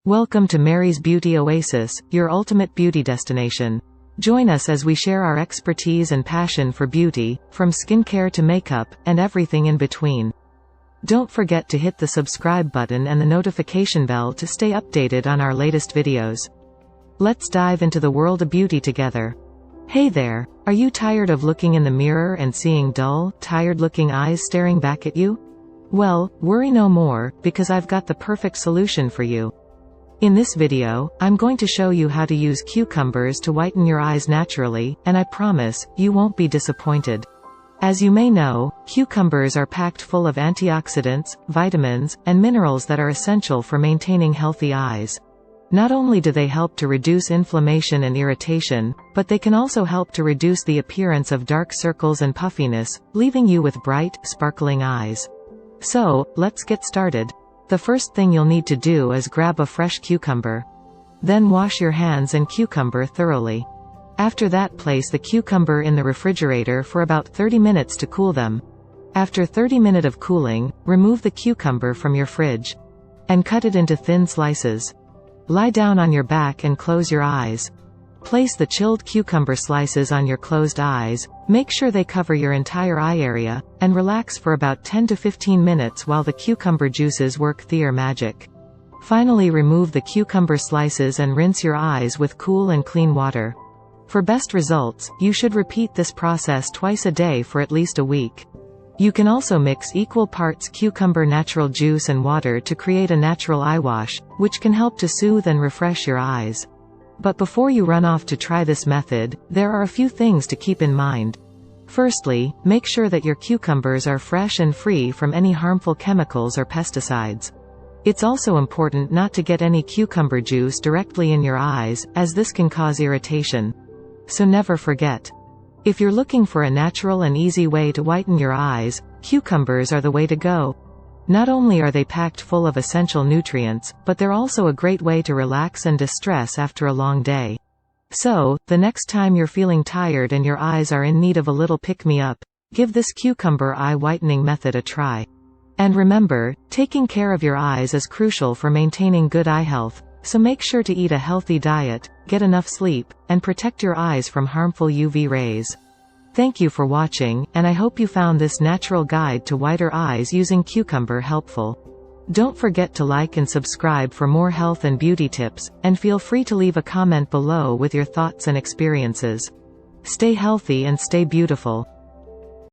Welcome to Mary's Beauty Oasis, your ultimate beauty destination. Join us as we share our expertise and passion for beauty, from skincare to makeup, and everything in between. Don't forget to hit the subscribe button and the notification bell to stay updated on our latest videos. Let's dive into the world of beauty together. Hey there, are you tired of looking in the mirror and seeing dull, tired-looking eyes staring back at you? Well, worry no more, because I've got the perfect solution for you. In this video, I'm going to show you how to use cucumbers to whiten your eyes naturally, and I promise, you won't be disappointed. As you may know, cucumbers are packed full of antioxidants, vitamins, and minerals that are essential for maintaining healthy eyes. Not only do they help to reduce inflammation and irritation, but they can also help to reduce the appearance of dark circles and puffiness, leaving you with bright, sparkling eyes. So, let's get started. The first thing you'll need to do is grab a fresh cucumber. Then wash your hands and cucumber thoroughly. After that, place the cucumber in the refrigerator for about 30 minutes to cool them. After 30 minutes of cooling, remove the cucumber from your fridge. And cut it into thin slices. Lie down on your back and close your eyes. Place the chilled cucumber slices on your closed eyes, make sure they cover your entire eye area, and relax for about 10 to 15 minutes while the cucumber juices work their magic. Finally, remove the cucumber slices and rinse your eyes with cool and clean water. For best results, you should repeat this process twice a day for at least a week. You can also mix equal parts cucumber natural juice and water to create a natural eye wash, which can help to soothe and refresh your eyes. But before you run off to try this method, there are a few things to keep in mind. Firstly, make sure that your cucumbers are fresh and free from any harmful chemicals or pesticides. It's also important not to get any cucumber juice directly in your eyes, as this can cause irritation. So never forget. If you're looking for a natural and easy way to whiten your eyes, cucumbers are the way to go. Not only are they packed full of essential nutrients, but they're also a great way to relax and distress after a long day. So, the next time you're feeling tired and your eyes are in need of a little pick-me-up, give this cucumber eye whitening method a try. And remember, taking care of your eyes is crucial for maintaining good eye health, so make sure to eat a healthy diet, get enough sleep, and protect your eyes from harmful UV rays. Thank you for watching, and I hope you found this natural guide to whiter eyes using cucumber helpful. Don't forget to like and subscribe for more health and beauty tips, and feel free to leave a comment below with your thoughts and experiences. Stay healthy and stay beautiful.